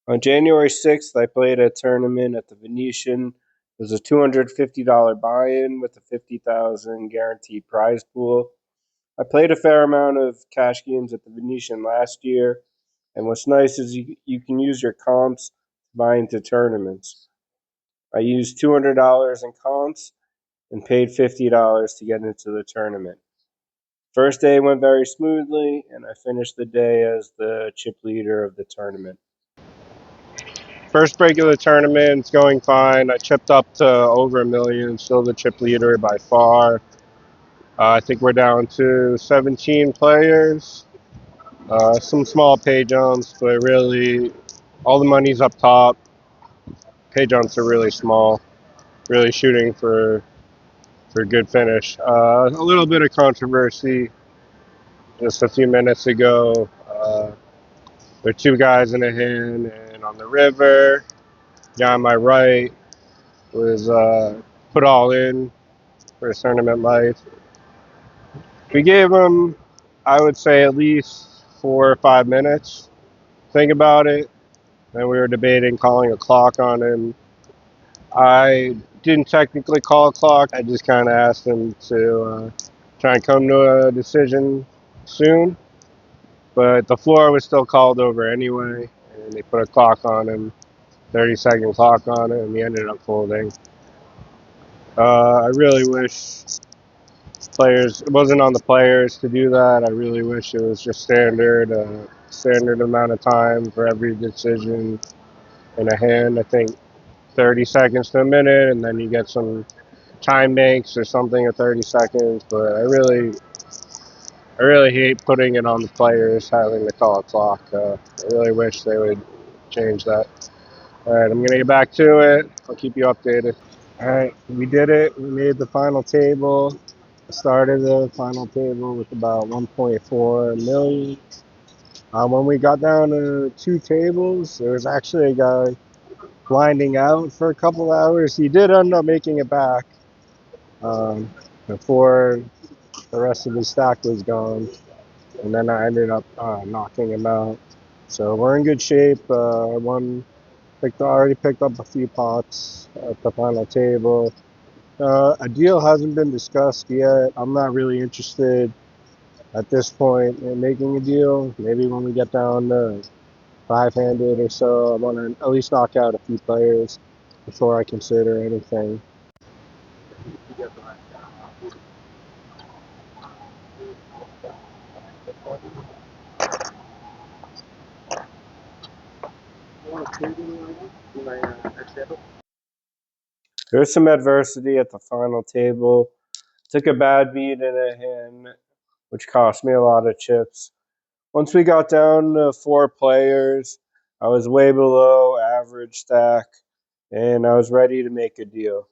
On January 6th, I played a tournament at the Venetian. It was a $250 buy-in with a 50,000 guaranteed prize pool. I played a fair amount of cash games at the Venetian last year, and what's nice is you can use your comps to buy into tournaments. I used $200 in comps and paid $50 to get into the tournament. First day went very smoothly, and I finished the day as the chip leader of the tournament. First break of the tournament, it's going fine. I chipped up to over a million, still the chip leader by far. I think we're down to 17 players. Some small pay jumps, but really all the money's up top. Pay jumps are really small, really shooting for a good finish. A little bit of controversy just a few minutes ago. There are two guys in a hand, and on the river, guy on my right was put all in for his tournament life. We gave him, I would say, at least 4 or 5 minutes. Think about it. Then we were debating calling a clock on him. I didn't technically call a clock. I just kind of asked him to try and come to a decision soon. But the floor was still called over anyway, and they put a clock on him, 30-second clock on it, and he ended up folding. I really wish players, it wasn't on the players to do that. I really wish it was just standard amount of time for every decision in a hand. I think 30 seconds to a minute, and then you get some time banks or something at 30 seconds. But I really hate putting it on the players having to call a clock. I really wish they would change that. All right, I'm gonna get back to it. I'll keep you updated. All right, we did it. We made the final table. I started the final table with about 1.4 million. When we got down to two tables, there was actually a guy blinding out for a couple hours. He did end up making it back before the rest of his stack was gone, and then I ended up knocking him out. So we're in good shape. Already picked up a few pots at the final table. A deal hasn't been discussed yet. I'm not really interested at this point in making a deal. Maybe when we get down to five-handed or so, I want to at least knock out a few players before I consider anything. There's some adversity at the final table. Took a bad beat in a hand, which cost me a lot of chips. Once we got down to four players, I was way below average stack, and I was ready to make a deal.